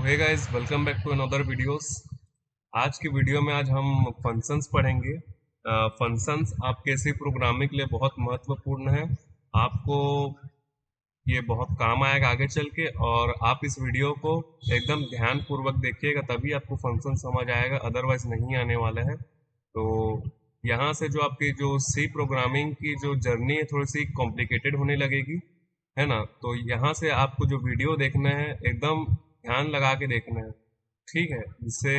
Hey guys, welcome back to another videos. आज की video में आज हम फंक्शंस पढ़ेंगे। फंक्शंस आपके सी प्रोग्रामिंग के लिए बहुत महत्वपूर्ण है। आपको ये बहुत काम आएगा आगे चल के, और आप इस वीडियो को एकदम ध्यान पूर्वक देखिएगा, तभी आपको फंक्शन समझ आएगा, अदरवाइज नहीं आने वाला है। तो यहाँ से जो आपकी जो सी प्रोग्रामिंग की जो जर्नी है थोड़ी सी कॉम्प्लिकेटेड होने लगेगी, है ना। तो यहाँ से आपको जो वीडियो देखना है एकदम ध्यान लगा के देखना है, ठीक है, जिससे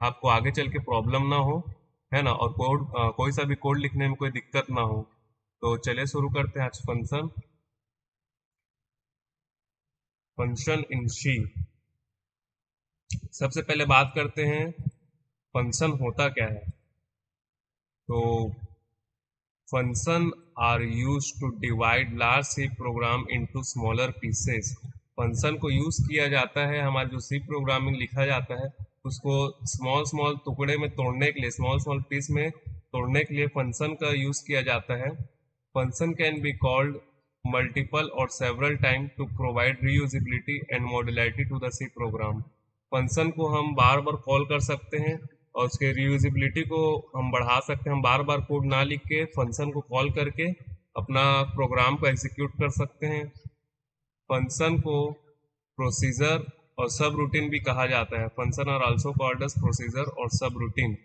आपको आगे चल के प्रॉब्लम ना हो, है ना, और कोई सा भी कोड लिखने में कोई दिक्कत ना हो। तो चलिए शुरू करते हैं आज फंक्शन फंक्शन इन सी। सबसे पहले बात करते हैं फंक्शन होता क्या है। तो function are use to divide large C program into smaller pieces. Function को यूज किया जाता है, हमारा जो सी प्रोग्रामिंग लिखा जाता है उसको स्मॉल स्मॉल टुकड़े में तोड़ने के लिए, स्मॉल स्मॉल पीस में तोड़ने के लिए फंक्शन का यूज किया जाता है। Function can be called multiple और several time to provide reusability and modularity to the C program. Function को हम बार बार कॉल कर सकते हैं और उसके रीयूजिबिलिटी को हम बढ़ा सकते हैं। हम बार बार कोड ना लिख के फंक्शन को कॉल करके अपना प्रोग्राम को एग्जीक्यूट कर सकते हैं। फंक्शन को प्रोसीजर और सब रूटीन भी कहा जाता है। Function are also called as procedure और सब रूटीन,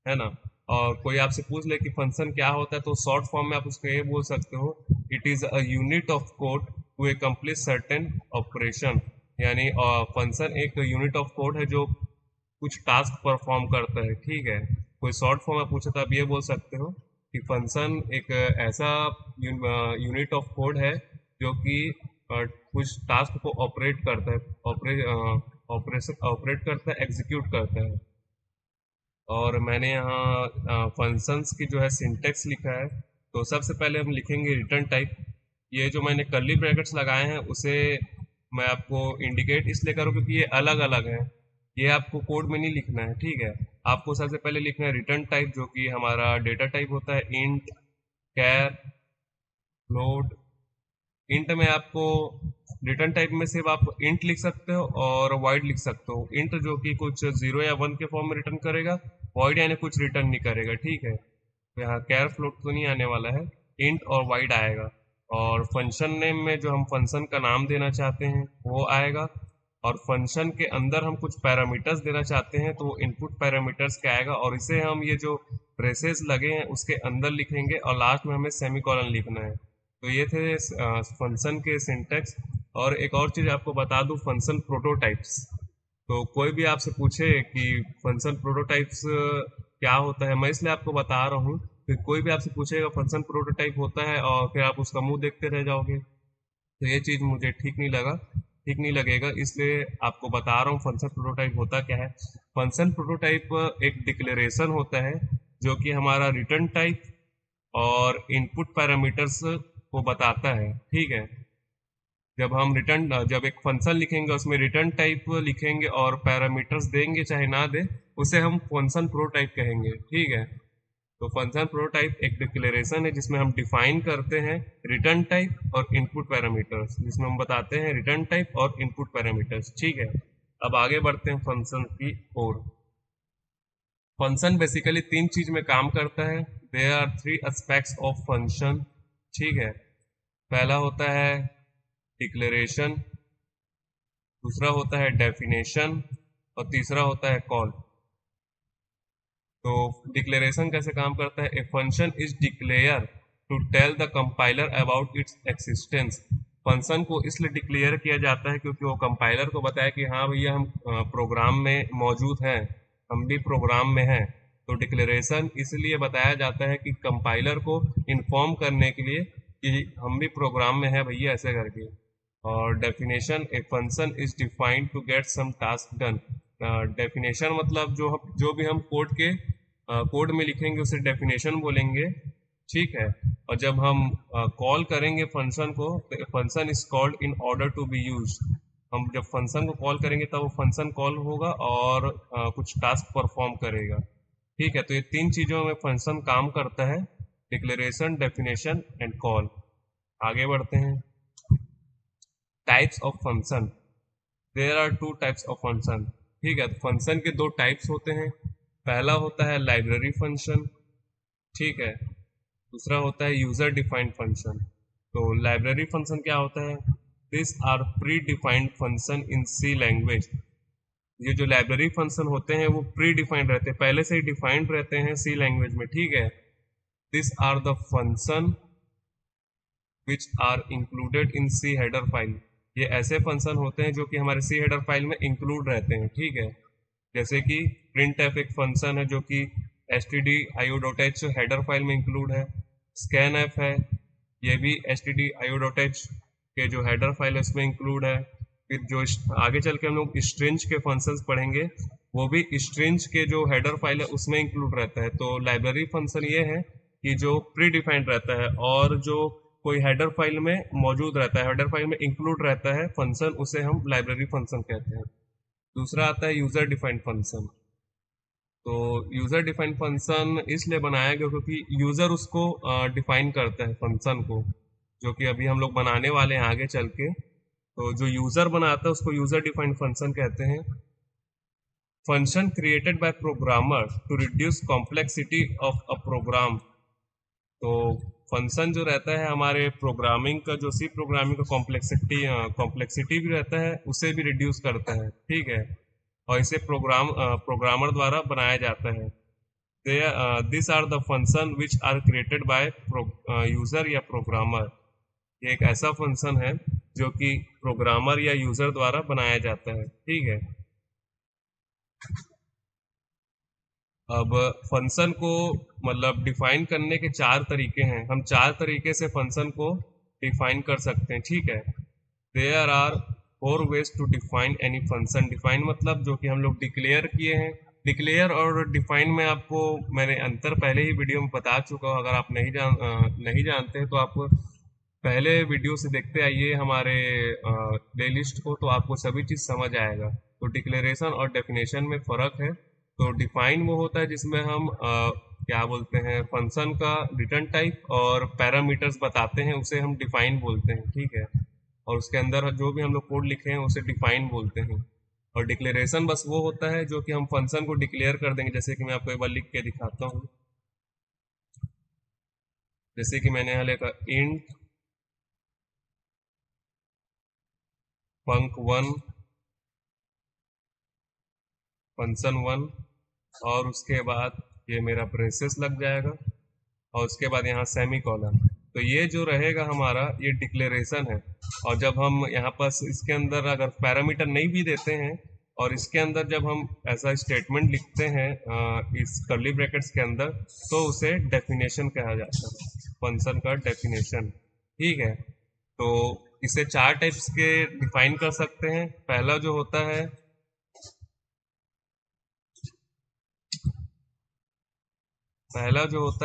है ना। और कोई आपसे पूछ ले कि फंक्शन क्या होता है, तो शॉर्ट फॉर्म में आप उसको ये बोल सकते हो, it is a unit of code to accomplish certain operation. यानी फंक्शन एक यूनिट ऑफ कोड है जो कुछ टास्क परफॉर्म करता है, ठीक है। कोई शॉर्ट फॉर्म में पूछे तो आप ये बोल सकते हो कि फंक्शन एक ऐसा यूनिट ऑफ कोड है जो कि कुछ टास्क को ऑपरेट करता है, ऑपरेट करता है, एग्जीक्यूट करता है। और मैंने यहाँ फंक्शंस की जो है सिंटेक्स लिखा है। तो सबसे पहले हम लिखेंगे रिटर्न टाइप। ये जो मैंने कर्ली ब्रैकेट्स लगाए हैं उसे मैं आपको इंडिकेट इसलिए करूँ क्योंकि ये अलग अलग है, ये आपको कोड में नहीं लिखना है, ठीक है। आपको सबसे पहले लिखना है रिटर्न टाइप, जो कि हमारा डेटा टाइप होता है इंट, कैर, फ्लोट। इंट में आपको रिटर्न टाइप में सिर्फ आप इंट लिख सकते हो और वॉइड लिख सकते हो। इंट जो कि कुछ 0 या 1 के फॉर्म में रिटर्न करेगा, वॉइड यानी कुछ रिटर्न नहीं करेगा, ठीक है। तो यहाँ कैर फ्लोट तो नहीं आने वाला है, इंट और वॉइड आएगा। और फंक्शन नेम में जो हम फंक्शन का नाम देना चाहते हैं वो आएगा। और फंक्शन के अंदर हम कुछ पैरामीटर्स देना चाहते हैं तो वो इनपुट पैरामीटर्स क्या आएगा, और इसे हम ये जो ब्रेसेस लगे हैं उसके अंदर लिखेंगे और लास्ट में हमें सेमीकोलन लिखना है। तो ये थे फंक्शन के सिंटेक्स। और एक और चीज़ आपको बता दूं, फंक्शन प्रोटोटाइप्स। तो कोई भी आपसे पूछे कि फंक्शन प्रोटोटाइप्स क्या होता है, मैं इसलिए आपको बता रहा हूँ कि कोई भी आपसे पूछेगा फंक्शन प्रोटोटाइप होता है और फिर आप उसका मुंह देखते रह जाओगे, तो ये चीज़ मुझे ठीक नहीं लगा, ठीक नहीं लगेगा, इसलिए आपको बता रहा हूँ फंक्शन प्रोटोटाइप होता क्या है। फंक्शन प्रोटोटाइप एक डिक्लेरेशन होता है जो कि हमारा रिटर्न टाइप और इनपुट पैरामीटर्स को बताता है, ठीक है। जब एक फंक्शन लिखेंगे उसमें रिटर्न टाइप लिखेंगे और पैरामीटर्स देंगे चाहे ना दे, उसे हम फंक्शन प्रोटोटाइप कहेंगे, ठीक है। तो फंक्शन प्रोटोटाइप एक डिक्लेरेशन है जिसमें हम डिफाइन करते हैं रिटर्न टाइप और इनपुट पैरामीटर्स, जिसमें हम बताते हैं रिटर्न टाइप और इनपुट पैरामीटर्स, ठीक है। अब आगे बढ़ते हैं फंक्शन की ओर। फंक्शन बेसिकली तीन चीज में काम करता है। There are three aspects of function, ठीक है। पहला होता है डिक्लेरेशन, दूसरा होता है डेफिनेशन और तीसरा होता है कॉल। तो डिक्लेरेशन कैसे काम करता है, a function is declare to tell the compiler about its existence. Function को इसलिए डिक्लेयर किया जाता है क्योंकि वो कंपाइलर को बताया कि हाँ भैया हम प्रोग्राम में मौजूद हैं, हम भी प्रोग्राम में हैं। तो डिक्लेरेशन इसलिए बताया जाता है कि कंपाइलर को इन्फॉर्म करने के लिए कि हम भी प्रोग्राम में हैं भैया, ऐसे करके। और definition, a function is defined to get some task done. Definition मतलब जो भी हम कोड में लिखेंगे उसे डेफिनेशन बोलेंगे, ठीक है। और जब हम कॉल करेंगे फंक्शन को तो function is called in order to be use. हम जब फंक्शन को कॉल करेंगे तब वो फंक्शन कॉल होगा और कुछ टास्क परफॉर्म करेगा, ठीक है। तो ये तीन चीजों में फंक्शन काम करता है, डिक्लेरेशन, डेफिनेशन एंड कॉल। आगे बढ़ते हैं। Types of function. There are two types of function. ठीक है, तो फंक्शन के दो टाइप्स होते हैं। पहला होता है लाइब्रेरी फंक्शन, ठीक है, दूसरा होता है यूजर डिफाइंड फंक्शन। तो लाइब्रेरी फंक्शन क्या होता है? This are predefined function in C language. ये जो लाइब्रेरी फंक्शन होते हैं वो प्री डिफाइंड रहते हैं, पहले से ही डिफाइंड रहते हैं सी लैंग्वेज में, ठीक है। This are the function which are included in C header file. ये ऐसे फंक्शन होते हैं जो कि हमारे सी हेडर फाइल में इंक्लूड रहते हैं, ठीक है। जैसे कि प्रिंट एफ एक फंक्शन है जो कि stdio.h हेडर फाइल में इंक्लूड है। स्कैन एफ है, ये भी stdio.h के जो हेडर फाइल है उसमें इंक्लूड है। फिर जो आगे चल के हम लोग स्ट्रिंज के फंक्शंस पढ़ेंगे, वो भी स्ट्रिंज के जो हेडर फाइल है उसमें इंक्लूड रहता है। तो लाइब्रेरी फंक्शन ये है कि जो प्री डिफाइंड रहता है और जो कोई हेडर फाइल में मौजूद रहता है, हेडर फाइल में इंक्लूड रहता है फंक्शन, उसे हम लाइब्रेरी फंक्शन कहते हैं। दूसरा आता है यूजर डिफाइंड फंक्शन। तो यूजर डिफाइंड फंक्शन इसलिए बनाया गया क्योंकि यूजर उसको डिफाइन करता है फंक्शन को, जो कि अभी हम लोग बनाने वाले हैं आगे चल के। तो जो यूजर बनाता है उसको यूजर डिफाइंड फंक्शन कहते हैं। Function created by programmer to reduce complexity of a program. तो फंक्शन जो रहता है हमारे प्रोग्रामिंग का, जो सी प्रोग्रामिंग का कॉम्प्लेक्सिटी भी रहता है, उसे भी रिड्यूस करता है, ठीक है। और इसे प्रोग्रामर द्वारा बनाया जाता है। This are the function which are created by user या प्रोग्रामर। ये एक ऐसा फंक्शन है जो कि प्रोग्रामर या यूजर द्वारा बनाया जाता है, ठीक है। अब फंक्शन को मतलब डिफाइन करने के चार तरीके हैं, हम चार तरीके से फंक्शन को डिफाइन कर सकते हैं, ठीक है। There are four ways to define any function. Define मतलब जो कि हम लोग डिक्लेयर किए हैं। डिक्लेयर और डिफाइन में आपको मैंने अंतर पहले ही वीडियो में बता चुका हूँ। अगर आप नहीं जानते हैं तो आप पहले वीडियो से देखते आइए हमारे प्ले लिस्ट को, तो आपको सभी चीज़ समझ आएगा। तो डिक्लेरेशन और डेफिनेशन में फ़र्क है। तो डिफाइन वो होता है जिसमें हम क्या बोलते हैं, फंक्शन का रिटर्न टाइप और पैरामीटर्स बताते हैं, उसे हम डिफाइन बोलते हैं, ठीक है। और उसके अंदर जो भी हम लोग कोड लिखे हैं उसे डिफाइन बोलते हैं। और डिक्लेरेशन बस वो होता है जो कि हम फंक्शन को डिक्लेयर कर देंगे। जैसे कि मैं आपको एक बार लिख के दिखाता हूँ। जैसे कि मैंने यहाँ लिखा इंट func1 फंक्शन 1, और उसके बाद ये मेरा ब्रेसेस लग जाएगा और उसके बाद यहाँ सेमी कॉलन। तो ये जो रहेगा हमारा, ये डिक्लेरेशन है। और जब हम यहाँ पास इसके अंदर अगर पैरामीटर नहीं भी देते हैं और इसके अंदर जब हम ऐसा स्टेटमेंट लिखते हैं इस कर्ली ब्रैकेट्स के अंदर, तो उसे डेफिनेशन कहा जाता है, फंक्शन का डेफिनेशन, ठीक है। तो इसे चार टाइप्स के डिफाइन कर सकते हैं। पहला जो होता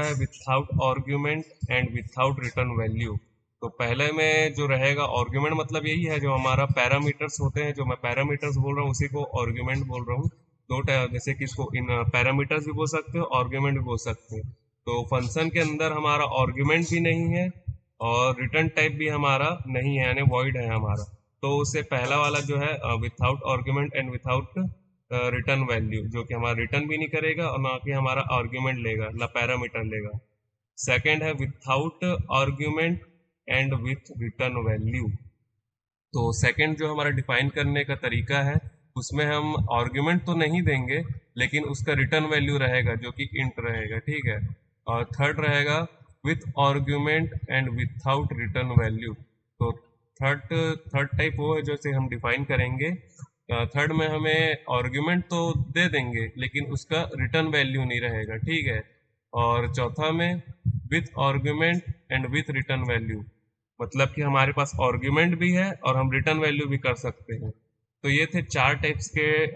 है without argument and without return value. तो पहले में जो रहेगा आर्ग्यूमेंट मतलब यही है जो हमारा पैरामीटर्स होते हैं, जो मैं पैरामीटर्स बोल रहा हूँ उसी को आर्ग्यूमेंट बोल रहा हूँ। दो टाइप, जैसे कि इसको इन पैरामीटर्स भी बोल सकते हो, आर्ग्यूमेंट भी बोल सकते हैं। तो फंक्शन के अंदर हमारा आर्ग्यूमेंट भी नहीं है और रिटर्न टाइप भी हमारा नहीं है, यानी वॉइड है हमारा। तो उससे पहला वाला जो है without argument and without return value, जो कि हमारा रिटर्न भी नहीं करेगा और ना कि हमारा आर्ग्यूमेंट लेगा, ना पैरामीटर लेगा। सेकंड है without argument and with return value. तो सेकंड जो हमारा डिफाइन करने का तरीका है, उसमें हम आर्ग्यूमेंट तो नहीं देंगे लेकिन उसका रिटर्न वैल्यू रहेगा जो कि इंट रहेगा, ठीक है। और थर्ड रहेगा with argument and without return value. तो थर्ड टाइप वो है जैसे हम डिफाइन करेंगे। थर्ड में हमें आर्ग्यूमेंट तो दे देंगे लेकिन उसका रिटर्न वैल्यू नहीं रहेगा, ठीक है। और चौथा में with argument and with return value, मतलब कि हमारे पास आर्ग्यूमेंट भी है और हम रिटर्न वैल्यू भी कर सकते हैं। तो ये थे चार टाइप्स के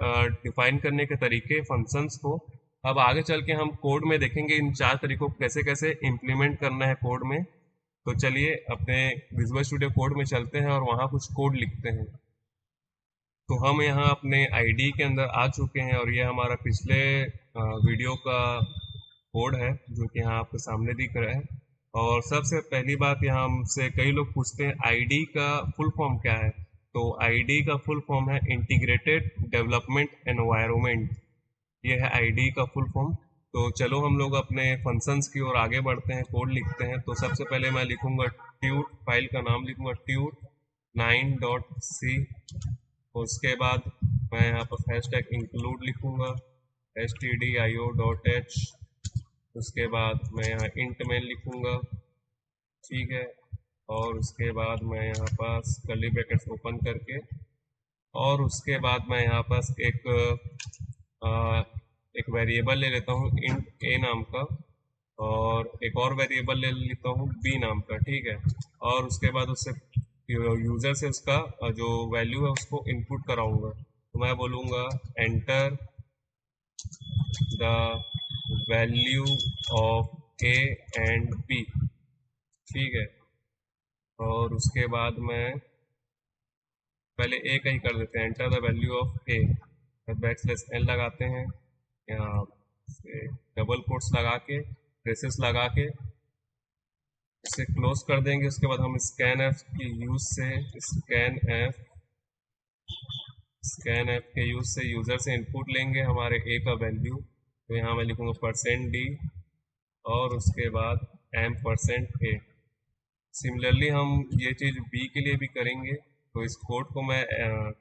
डिफाइन करने के तरीके फंक्शंस को। अब आगे चल के हम कोड में देखेंगे इन चार तरीकों को कैसे कैसे इम्प्लीमेंट करना है कोड में। तो चलिए अपने विजुअल स्टूडियो कोड में चलते हैं और वहाँ कुछ कोड लिखते हैं। तो हम यहाँ अपने आईडी के अंदर आ चुके हैं और ये हमारा पिछले वीडियो का कोड है जो कि यहाँ आपके सामने दिख रहा है। और सबसे पहली बात, यहाँ हमसे कई लोग पूछते हैं आईडी का फुल फॉर्म क्या है। तो आईडी का फुल फॉर्म है इंटीग्रेटेड डेवलपमेंट एनवायरनमेंट, ये है आईडी का फुल फॉर्म। तो चलो हम लोग अपने फंक्शंस की ओर आगे बढ़ते हैं, कोड लिखते हैं। तो सबसे पहले मैं लिखूंगा ट्यूट, फाइल का नाम लिखूंगा ट्यूट 9.c। उसके बाद मैं यहाँ पर हैशटैग इंक्लूड लिखूंगा stdio.h। उसके बाद मैं यहाँ इंट मेन लिखूंगा, ठीक है। और उसके बाद मैं यहाँ पास कर्ली ब्रैकेट्स ओपन करके, और उसके बाद मैं यहाँ पास एक वेरिएबल ले लेता हूँ इंट ए नाम का, और एक और वेरिएबल ले लेता हूँ बी नाम का, ठीक है। और उसके बाद उससे यूजर से उसका जो वैल्यू है उसको इनपुट कराऊंगा। तो मैं बोलूँगा enter the value of A and B, ठीक है। और उसके बाद मैं पहले ए का ही कर देते हैं, enter the value of A, backslash n लगाते हैं, यहाँ से डबल कोट्स लगा के ब्रेसेस लगा के इसे क्लोज कर देंगे। उसके बाद हम स्कैन एफ की यूज से स्कैन एफ के यूज से यूजर से इनपुट लेंगे हमारे ए का वैल्यू। तो यहाँ मैं लिखूंगा %d और उसके बाद m%a। सिमिलरली हम ये चीज़ बी के लिए भी करेंगे। तो इस कोड को मैं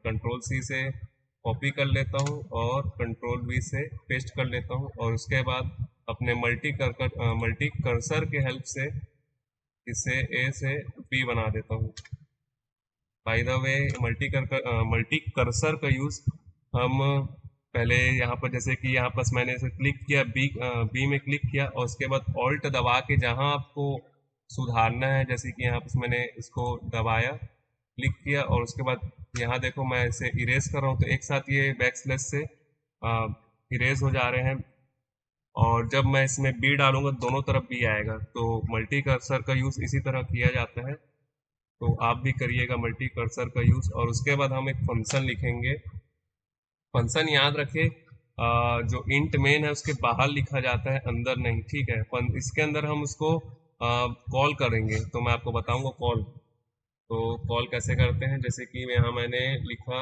कंट्रोल सी से कॉपी कर लेता हूँ और कंट्रोल वी से पेस्ट कर लेता हूँ, और उसके बाद अपने मल्टी कर्सर के हेल्प से इसे ए से बी बना देता हूँ। By the way multi cursor का यूज़ हम पहले यहाँ पर, जैसे कि यहाँ पर मैंने इसे क्लिक किया, बी में क्लिक किया और उसके बाद ऑल्ट दबा के जहाँ आपको सुधारना है, जैसे कि यहाँ पर मैंने इसको दबाया, क्लिक किया और उसके बाद यहाँ देखो मैं इसे इरेज कर रहा हूँ, तो एक साथ ये बैकस्लैश से इरेज हो जा रहे हैं। और जब मैं इसमें बी डालूंगा दोनों तरफ बी आएगा। तो मल्टी कर्सर का यूज़ इसी तरह किया जाता है, तो आप भी करिएगा मल्टी कर्सर का यूज़। और उसके बाद हम एक फंक्शन लिखेंगे। फंक्शन याद रखे जो इंट मेन है उसके बाहर लिखा जाता है, अंदर नहीं, ठीक है। इसके अंदर हम उसको कॉल करेंगे, तो मैं आपको बताऊंगा कॉल। तो कॉल कैसे करते हैं, जैसे कि यहाँ मैंने लिखा,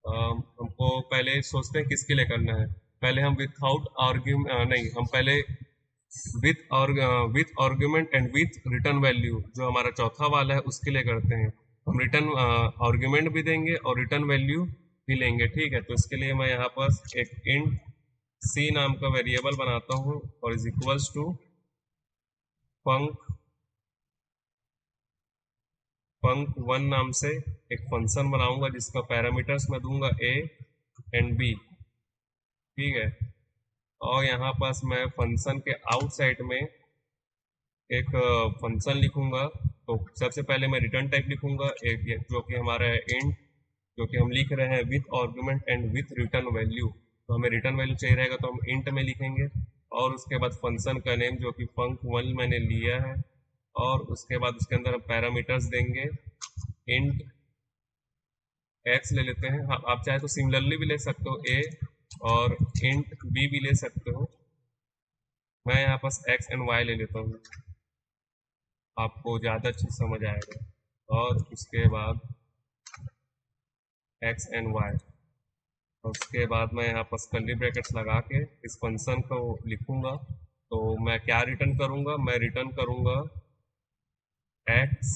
हमको पहले सोचते हैं किसके लिए करना है। पहले हम विथआउट आर्ग्यूमेंट नहीं, हम पहले with argument and with return value, जो हमारा चौथा वाला है उसके लिए करते हैं। हम रिटर्न आर्ग्यूमेंट भी देंगे और रिटर्न वैल्यू भी लेंगे, ठीक है। तो इसके लिए मैं यहाँ पास एक इंट सी नाम का वेरिएबल बनाता हूँ और इज इक्वल्स टू func1 नाम से एक फंक्शन बनाऊंगा जिसका पैरामीटर्स मैं दूंगा a एंड b, ठीक है। और यहाँ पास मैं फंक्शन के आउटसाइड में एक फंक्शन लिखूंगा। तो सबसे पहले मैं रिटर्न टाइप लिखूंगा एक, जो कि हमारा है इंट, जो कि हम लिख रहे हैं with argument and with return value. तो हमें रिटर्न वैल्यू चाहिए रहेगा तो हम इंट में लिखेंगे। और उसके बाद फंक्शन का नेम जो कि func1 मैंने लिया है, और उसके बाद उसके अंदर हम पैरामीटर्स देंगे। इंट एक्स ले लेते हैं, हाँ आप चाहे तो सिमिलरली भी ले सकते हो ए, और इंट बी भी ले सकते हो। मैं यहाँ पास एक्स एंड वाई ले लेता हूँ, आपको ज़्यादा अच्छी समझ आएगा। और उसके बाद एक्स एंड वाई, उसके बाद मैं यहाँ पास कर्ली ब्रैकेट्स लगा के इस फंक्शन को लिखूंगा। तो मैं क्या रिटर्न करूंगा, मैं रिटर्न करूंगा एक्स।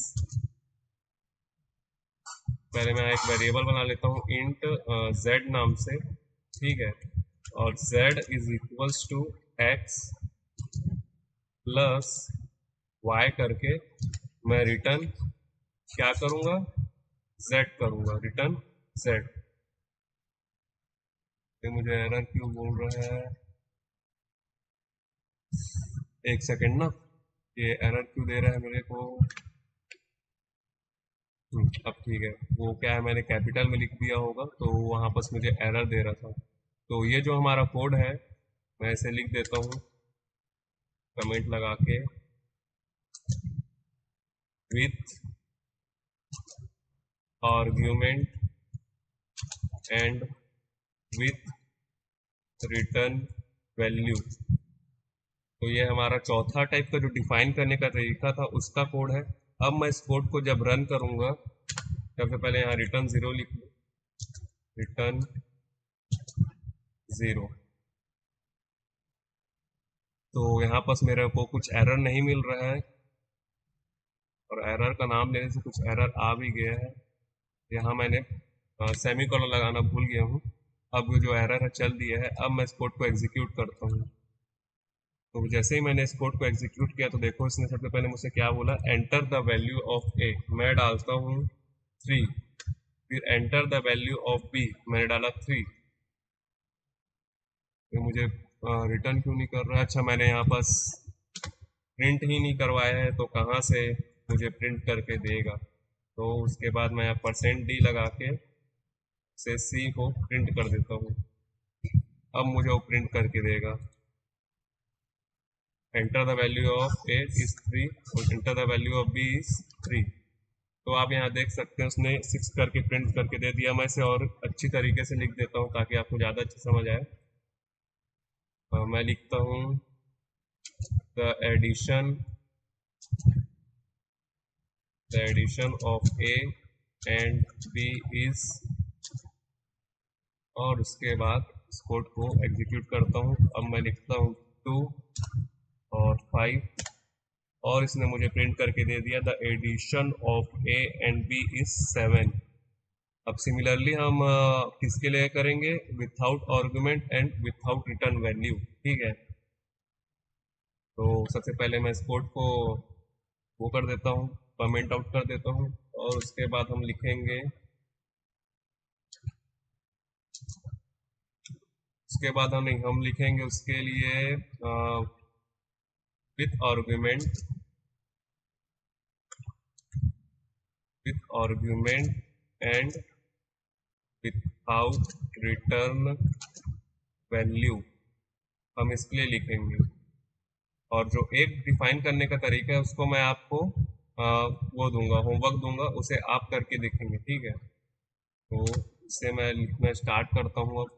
पहले मैं एक वेरिएबल बना लेता हूँ इंट z नाम से, ठीक है। और z is equals to X plus Y करके मैं रिटर्न क्या करूँगा, z करूँगा, रिटर्न z। तो मुझे एरर क्यों बोल रहा है, एक सेकेंड ना, ये एरर क्यों दे रहा है मेरे को। अब ठीक है, वो क्या है मैंने कैपिटल में लिख दिया होगा तो वहाँ पर मुझे एरर दे रहा था। तो ये जो हमारा कोड है मैं इसे लिख देता हूँ कमेंट लगा के, with argument and with return value. तो ये हमारा चौथा टाइप का जो डिफाइन करने का तरीका था उसका कोड है। अब मैं इस कोड को जब रन करूँगा सबसे पहले यहाँ रिटर्न 0 लिख लो, रिटर्न 0। तो यहाँ पास मेरे को कुछ एरर नहीं मिल रहा है, और एरर का नाम लेने से कुछ एरर आ भी गया है। यहाँ मैंने सेमी कॉलन लगाना भूल गया हूँ। अब जो एरर है चल दिया है, अब मैं इस कोड को एग्जीक्यूट करता हूँ। तो जैसे ही मैंने इस कोड को एग्जीक्यूट किया तो देखो इसने सबसे पहले मुझसे क्या बोला, enter the value of A, मैं डालता हूँ 3। फिर enter the value of B, मैंने डाला 3। तो मुझे रिटर्न क्यों नहीं कर रहा है? अच्छा, मैंने यहाँ पास प्रिंट ही नहीं करवाया है, तो कहाँ से मुझे प्रिंट करके देगा? तो उसके बाद मैं %d लगा के से सी को प्रिंट कर देता हूँ। अब मुझे वो प्रिंट करके देगा, enter the value of A is 3 और enter the value of B is 3। तो आप यहाँ देख सकते हैं उसने 6 करके प्रिंट करके दे दिया। मैं इसे और अच्छी तरीके से लिख देता हूँ ताकि आपको ज़्यादा अच्छी समझ आए। मैं लिखता हूँ the addition of A and B is, और उसके बाद इस कोड को एग्जीक्यूट करता हूँ। अब मैं लिखता हूँ 2 और 5, और इसने मुझे प्रिंट करके दे दिया the addition of A and B is 7। अब सिमिलरली हम किसके लिए करेंगे? Without argument and without return value, ठीक है। तो सबसे पहले मैं इस कोड को वो कर देता हूँ, कमेंट आउट कर देता हूँ, और उसके बाद हम लिखेंगे, उसके बाद हम लिखेंगे उसके लिए with argument and without return value, हम इसके लिए लिखेंगे। और जो एक डिफाइन करने का तरीका है उसको मैं आपको वो दूंगा, होमवर्क दूंगा, उसे आप करके देखेंगे, ठीक है। तो इसे मैं लिखना स्टार्ट करता हूँ। अब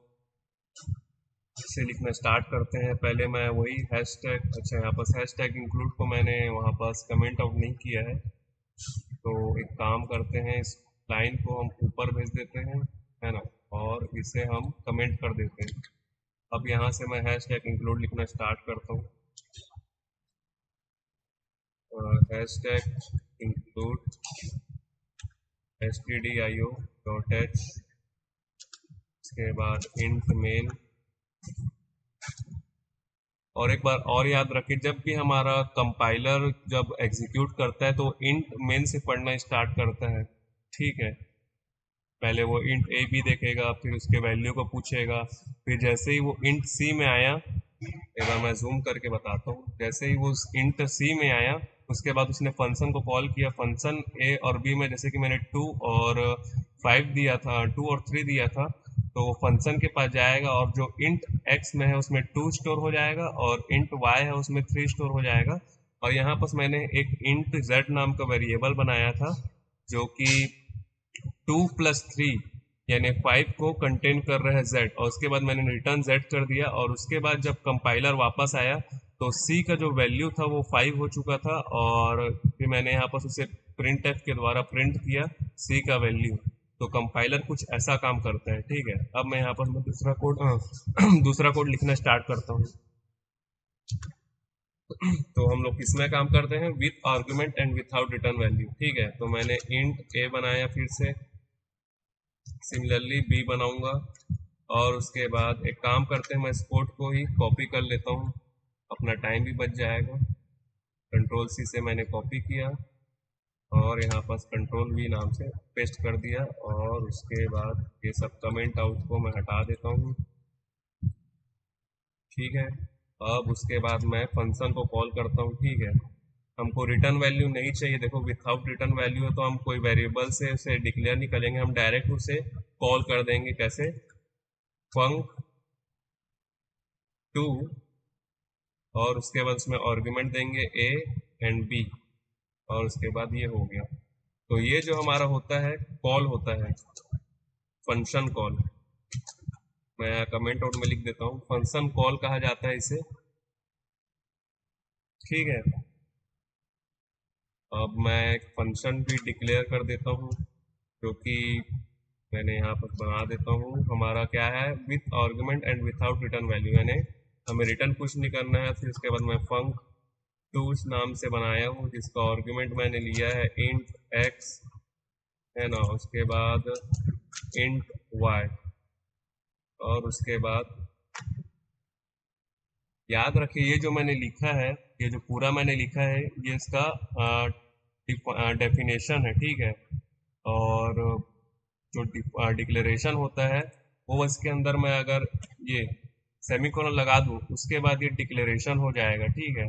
इसे लिखना स्टार्ट करते हैं। पहले मैं वही हैशटैग, अच्छा यहाँ पास हैशटैग इंक्लूड को मैंने वहाँ पास कमेंट आउट नहीं किया है, तो एक काम करते हैं, इस लाइन को हम ऊपर भेज देते हैं, है ना, और इसे हम कमेंट कर देते हैं। अब यहाँ से मैं हैशटैग इंक्लूड लिखना स्टार्ट करता हूँ, हैशटैग इंक्लूड stdio.h, उसके बाद इंट मेन। और एक बार और याद रखिए, जब भी हमारा कंपाइलर जब एग्जीक्यूट करता है तो इंट मेन से पढ़ना स्टार्ट करता है, ठीक है। पहले वो इंट ए बी देखेगा, फिर उसके वैल्यू को पूछेगा, फिर जैसे ही वो इंट सी में आया, एक बार मैं जूम करके बताता हूँ, जैसे ही वो इंट सी में आया उसके बाद उसने फंक्शन को कॉल किया। फंक्शन ए और बी में जैसे कि मैंने 2 और 5 दिया था, 2 और 3 दिया था, तो वो फंक्शन के पास जाएगा और जो इंट एक्स में है उसमें 2 स्टोर हो जाएगा और इंट वाई है उसमें 3 स्टोर हो जाएगा। और यहाँ पर मैंने एक इंट जेड नाम का वेरिएबल बनाया था जो कि 2+3 यानी 5 को कंटेन कर रहा है जेड, और उसके बाद मैंने रिटर्न जेड कर दिया। और उसके बाद जब कंपाइलर वापस आया तो सी का जो वैल्यू था वो 5 हो चुका था, और फिर मैंने यहाँ पर उसे प्रिंट एफ के द्वारा प्रिंट किया सी का वैल्यू। तो कंपाइलर कुछ ऐसा काम करता है, ठीक है। अब मैं यहाँ पर दूसरा कोड दूसरा कोड लिखना स्टार्ट करता हूँ। तो हम लोग किसमें काम करते हैं? With argument and without return value, ठीक है। तो मैंने इंट ए बनाया, फिर से सिमिलरली बी बनाऊंगा, और उसके बाद एक काम करते हैं, मैं इस कोड को ही कॉपी कर लेता हूँ, अपना टाइम भी बच जाएगा। कंट्रोल सी से मैंने कॉपी किया और यहाँ पास कंट्रोल वी नाम से पेस्ट कर दिया, और उसके बाद ये सब कमेंट आउट को मैं हटा देता हूँ, ठीक है। अब उसके बाद मैं फंक्शन को कॉल करता हूँ, ठीक है। हमको रिटर्न वैल्यू नहीं चाहिए, देखो विथआउट रिटर्न वैल्यू है तो हम कोई वेरिएबल से उसे डिक्लेयर नहीं करेंगे, हम डायरेक्ट उसे कॉल कर देंगे। कैसे? फंक 2, और उसके बाद उसमें आर्गुमेंट देंगे ए एंड बी, और उसके बाद ये हो गया। तो ये जो हमारा होता है कॉल होता है फंक्शन कॉल, मैं कमेंट आउट में लिख देता हूँ, फंक्शन कॉल कहा जाता है इसे, ठीक है। अब मैं एक फंक्शन भी डिक्लेयर कर देता हूँ जो कि मैंने यहाँ पर बना देता हूँ। हमारा क्या है, with argument and without return value, यानी हमें रिटर्न कुछ नहीं करना है। फिर उसके बाद मैं फंक टूल्स नाम से बनाया हूँ, जिसका आर्गुमेंट मैंने लिया है इंट एक्स, है ना, उसके बाद इंट वाई, और उसके बाद याद रखिए ये जो मैंने लिखा है, ये जो पूरा मैंने लिखा है, ये इसका डेफिनेशन है, ठीक है। और जो डिक्लेरेशन होता है वो इसके अंदर मैं अगर ये सेमीकोलन लगा दूं, उसके बाद ये डिक्लेरेशन हो जाएगा, ठीक है।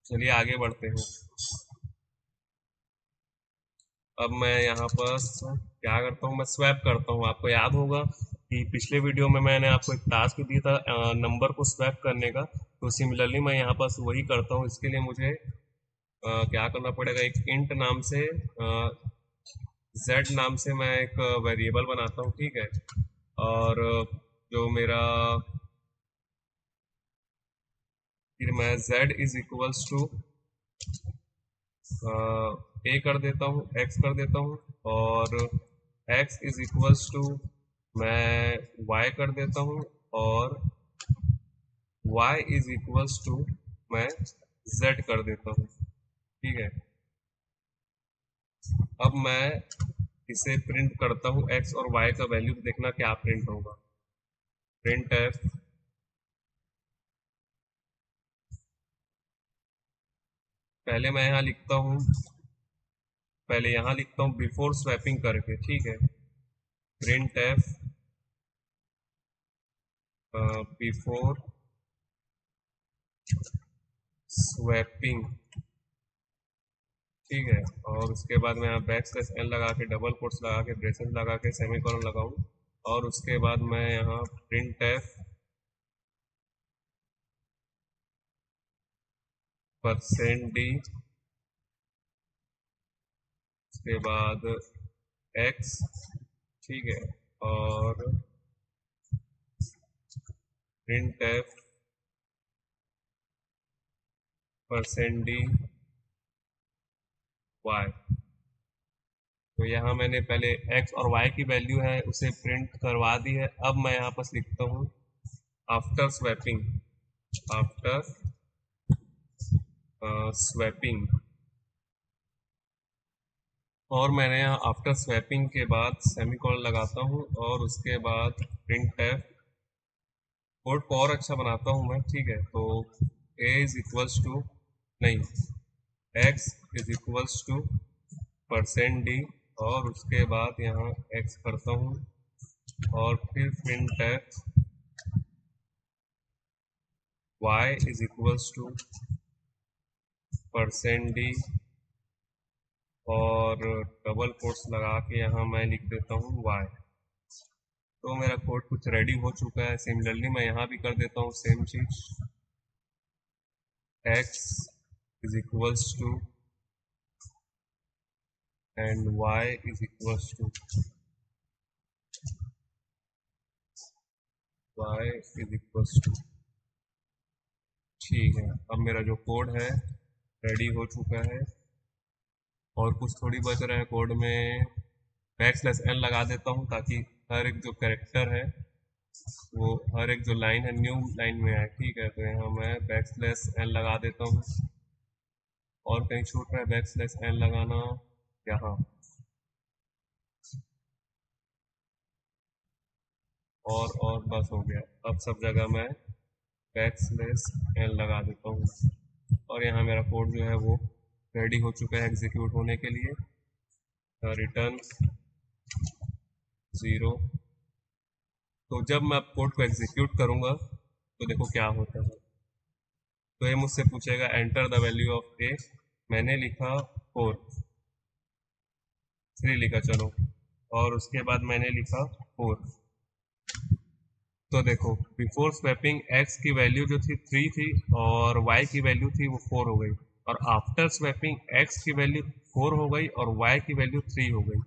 चलिए आगे बढ़ते हैं। अब मैं यहाँ पर क्या करता हूँ, मैं स्वैप करता हूँ। आपको याद होगा कि पिछले वीडियो में मैंने आपको एक टास्क दिया था नंबर को स्वैप करने का, तो सिमिलरली मैं यहाँ पर वही करता हूँ। इसके लिए मुझे क्या करना पड़ेगा, एक इंट नाम से z नाम से मैं एक वेरिएबल बनाता हूँ, ठीक है। और जो मेरा फिर मैं z इज इक्वल्स टू ए कर देता हूँ, x कर देता हूँ, और x इज इक्वल्स टू मैं y कर देता हूँ, और y इज इक्वल्स टू मैं z कर देता हूँ, ठीक है। अब मैं इसे प्रिंट करता हूँ, x और y का वैल्यू देखना क्या प्रिंट होगा। प्रिंट एफ पहले मैं यहाँ लिखता हूँ, पहले यहाँ लिखता हूँ बिफोर स्वैपिंग करके, ठीक है। प्रिंट एफ बिफोर स्वैपिंग, ठीक है। और उसके बाद मैं यहाँ बैक स्लैश एन लगा के, डबल कोट्स लगा के, ब्रेसेस लगा के, सेमीकोलन लगाऊं, और उसके बाद मैं यहाँ प्रिंट एफ %d, उसके बाद x, ठीक है, और प्रिंट एफ %d y। तो यहाँ मैंने पहले x और y की वैल्यू है उसे प्रिंट करवा दी है। अब मैं यहाँ पर लिखता हूँ आफ्टर स्वैपिंग, आफ्टर स्वैपिंग, और मैंने यहाँ आफ्टर स्वैपिंग के बाद सेमीकोलन लगाता हूँ, और उसके बाद प्रिंट एफ, कोड को और अच्छा बनाता हूँ मैं, ठीक है। तो a इज इक्वल्स टू, नहीं, x is equals to %d, और उसके बाद यहाँ x करता हूँ, और फिर print F y is equals to %d, और डबल कोट्स लगा के यहाँ मैं लिख देता हूँ y। तो मेरा कोड कुछ रेडी हो चुका है। सिमिलरली मैं यहाँ भी कर देता हूँ सेम चीज, x is equals to and y is equals to, y is equals to, ठीक है। अब मेरा जो कोड है रेडी हो चुका है, और कुछ थोड़ी बच रहा है कोड में। बैक स्लैश एन लगा देता हूँ ताकि हर एक जो कैरेक्टर है, वो हर एक जो लाइन है न्यू लाइन में आए, ठीक है। तो यहाँ मैं बैक स्लैश एन लगा देता हूँ, और कहीं छूट रहा है बैक स्लैश एन लगाना, यहाँ, और बस हो गया। अब सब जगह मैं बैक स्लैश एन लगा देता हूँ, और यहाँ मेरा कोड जो है वो रेडी हो चुका है एग्जीक्यूट होने के लिए। रिटर्न 0। तो जब मैं कोड को एग्जीक्यूट करूँगा तो देखो क्या होता है। तो ये मुझसे पूछेगा एंटर द वैल्यू ऑफ ए, मैंने लिखा 4, 3 लिखा, चलो, और उसके बाद मैंने लिखा 4। तो देखो बिफोर स्वैपिंग x की वैल्यू जो थी 3 थी, और y की वैल्यू थी वो 4 हो गई, और आफ्टर स्वैपिंग x की वैल्यू 4 हो गई और y की वैल्यू 3 हो गई।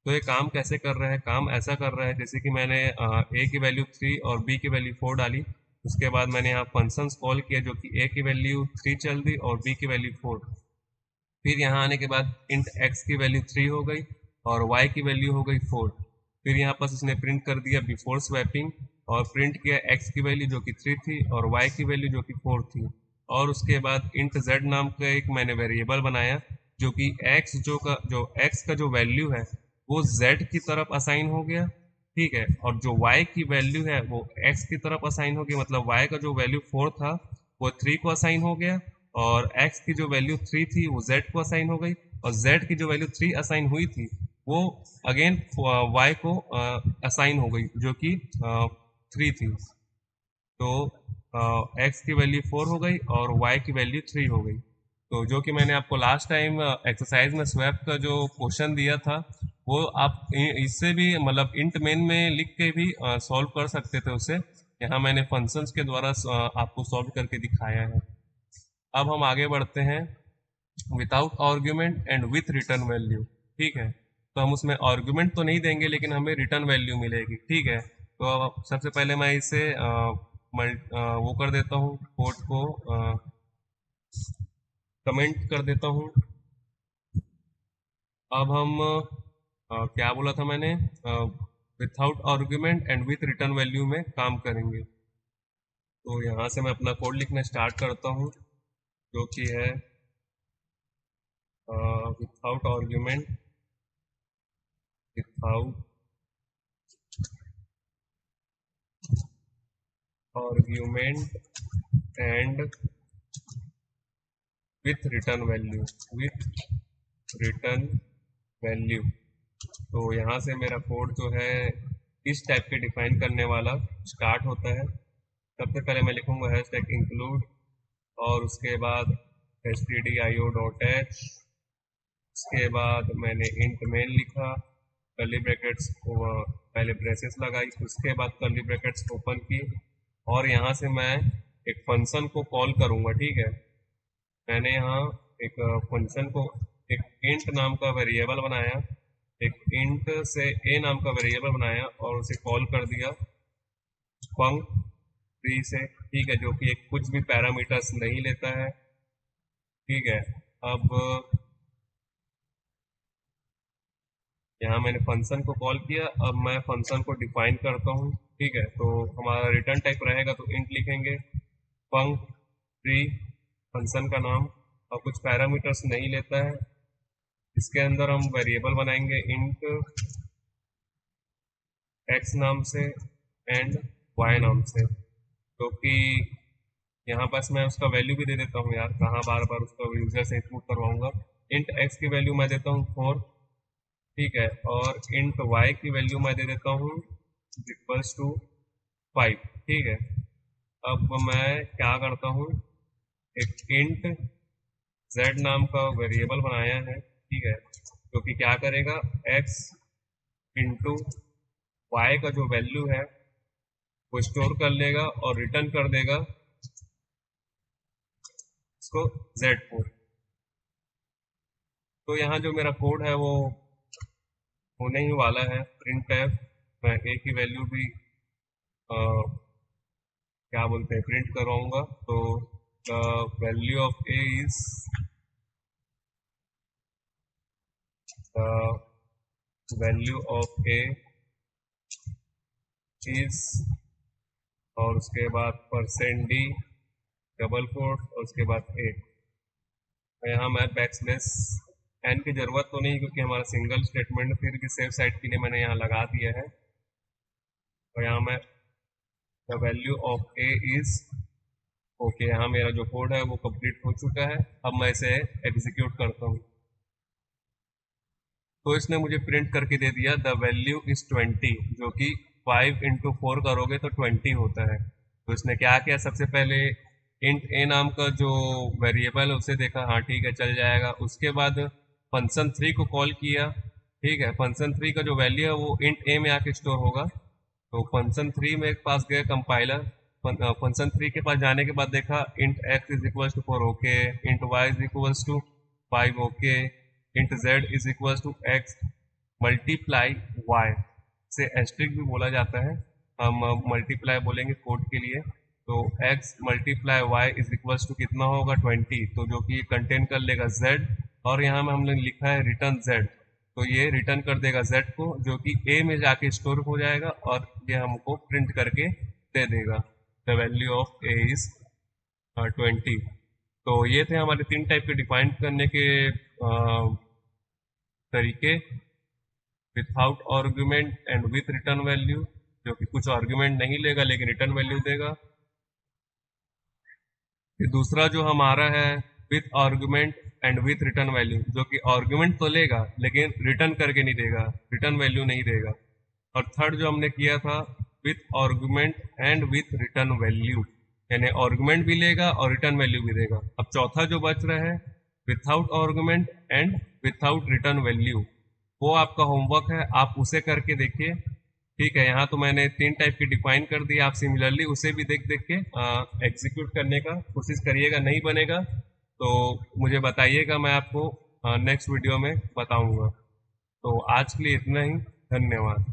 तो ये काम कैसे कर रहा है, काम ऐसा कर रहा है जैसे कि मैंने a की वैल्यू 3 और b की वैल्यू 4 डाली, उसके बाद मैंने यहाँ फंक्शंस कॉल किया जो कि a की वैल्यू 3 चल दी और b की वैल्यू 4। फिर यहाँ आने के बाद इंट x की वैल्यू 3 हो गई और y की वैल्यू हो गई 4। फिर यहाँ पर इसने प्रिंट कर दिया बिफोर स्वैपिंग और प्रिंट किया x की वैल्यू जो कि 3 थी और y की वैल्यू जो कि 4 थी। और उसके बाद इंट z नाम का एक मैंने वेरिएबल बनाया जो कि x का जो वैल्यू है वो z की तरफ असाइन हो गया, ठीक है। और जो y की वैल्यू है वो x की तरफ असाइन हो गई, मतलब y का जो वैल्यू 4 था वो 3 को असाइन हो गया और x की जो वैल्यू 3 थी वो z को असाइन हो गई और z की जो वैल्यू 3 असाइन हुई थी वो अगेन y को असाइन हो गई जो कि 3 थी। तो x की वैल्यू 4 हो गई और y की वैल्यू 3 हो गई। तो जो कि मैंने आपको लास्ट टाइम एक्सरसाइज में स्वैप का जो क्वेश्चन दिया था वो आप इससे भी मतलब इंट मेन में लिख के भी सॉल्व कर सकते थे उसे। यहाँ मैंने फंक्शंस के द्वारा आपको सॉल्व करके दिखाया है। अब हम आगे बढ़ते हैं without argument and with return value, ठीक है। तो हम उसमें आर्ग्यूमेंट तो नहीं देंगे लेकिन हमें रिटर्न वैल्यू मिलेगी, ठीक है। तो सबसे पहले मैं इसे वो कर देता हूँ, कोड को कमेंट कर देता हूँ। अब हम क्या बोला था मैंने, without argument and with return value में काम करेंगे। तो यहाँ से मैं अपना कोड लिखना स्टार्ट करता हूँ जो कि है without argument, without argument and with return value, with return value. तो यहाँ से मेरा कोड जो है इस टाइप के डिफाइन करने वाला स्टार्ट होता है। सबसे पहले मैं लिखूंगा हैशटैग इंक्लूड और उसके बाद stdio.h, उसके बाद मैंने इंट मेन लिखा, कर्ली ब्रैकेट्स पहले ब्रेसेस लगाई, उसके बाद कर्ली ब्रैकेट्स ओपन की और यहाँ से मैं एक फंक्शन को कॉल करूँगा, ठीक है। मैंने यहाँ एक फंक्शन को एक इंट नाम का वेरिएबल बनाया, एक इंट से ए नाम का वेरिएबल बनाया और उसे कॉल कर दिया फंक ट्री से, ठीक है, जो कि एक कुछ भी पैरामीटर्स नहीं लेता है, ठीक है। अब यहाँ मैंने फंक्शन को कॉल किया, अब मैं फंक्शन को डिफाइन करता हूँ, ठीक है। तो हमारा रिटर्न टाइप रहेगा तो इंट लिखेंगे, फंक ट्री फंक्शन का नाम और कुछ पैरामीटर्स नहीं लेता है। इसके अंदर हम वेरिएबल बनाएंगे इंट x नाम से एंड y नाम से, तो कि यहाँ पास मैं उसका वैल्यू भी दे देता हूँ यार, कहाँ बार बार उसका यूजर से इनपुट करवाऊंगा। इंट x की वैल्यू मैं देता हूँ 4, ठीक है, और इंट y की वैल्यू मैं दे देता हूँ इक्वल्स टू 5, ठीक है। अब मैं क्या करता हूँ, एक इंट z नाम का वेरिएबल बनाया है, ठीक है, जो कि क्या करेगा x इंटू y का जो वैल्यू है वो स्टोर कर लेगा और रिटर्न कर देगा इसको z4। तो यहाँ जो मेरा कोड है वो होने ही वाला है, प्रिंट एफ मैं a की वैल्यू भी क्या बोलते हैं प्रिंट करवाऊंगा। तो the value of a is the value of a is, और उसके बाद %d डबल कोट और उसके बाद a। यहाँ मैं बैकस्लैश एन की जरूरत तो नहीं क्योंकि हमारा सिंगल स्टेटमेंट, फिर भी सेफ साइड के लिए मैंने यहाँ लगा दिया है। और यहाँ मैं the value of a is okay, यहाँ मेरा जो कोड है वो कंप्लीट हो चुका है। अब मैं इसे एग्जीक्यूट करता हूँ तो इसने मुझे प्रिंट करके दे दिया द वैल्यू इज 20, जो कि 5 इंटू 4 करोगे तो 20 होता है। तो इसने क्या किया, सबसे पहले इंट ए नाम का जो वेरिएबल है उसे देखा, हाँ ठीक है चल जाएगा। उसके बाद फंक्शन 3 को कॉल किया, ठीक है, फंक्शन 3 का जो वैल्यू है वो इंट ए में आके स्टोर होगा। तो फंक्शन 3 में पास गया कंपाइलर, फंक्शन 3 के पास जाने के बाद देखा int X is equal to 4 okay, int Y is equal to 5 okay, int Z is equal to X multiply Y, से एस्ट्रिक भी बोला जाता है, हम मल्टीप्लाई बोलेंगे कोड के लिए। तो x multiply Y is equal to कितना होगा 20, तो जो कि कंटेन कर लेगा z और यहाँ में हमने लिखा है रिटर्न z, तो ये रिटर्न कर देगा z को, जो कि a में जाके स्टोर हो जाएगा और ये हमको प्रिंट करके दे देगा the value of a is 20। तो ये थे हमारे 3 टाइप के डिफाइन करने के तरीके, without argument and with return value, जो कि कुछ आर्गुमेंट नहीं लेगा लेकिन रिटर्न वैल्यू देगा। फिर दूसरा जो हमारा है with argument and with return value, जो कि आर्गुमेंट तो लेगा लेकिन रिटर्न करके नहीं देगा, रिटर्न वैल्यू नहीं देगा। और थर्ड जो हमने किया था with argument and with return value, यानी आर्गुमेंट भी लेगा और रिटर्न वैल्यू भी देगा। अब चौथा जो बच रहा है without argument and without return value, वो आपका होमवर्क है, आप उसे करके देखिए। ठीक है, यहाँ तो मैंने 3 टाइप की डिफाइन कर दी, आप सिमिलरली उसे भी देख देख के एग्जीक्यूट करने का कोशिश करिएगा। नहीं बनेगा तो मुझे बताइएगा, मैं आपको नेक्स्ट वीडियो में बताऊंगा। तो आज के लिए इतना ही, धन्यवाद।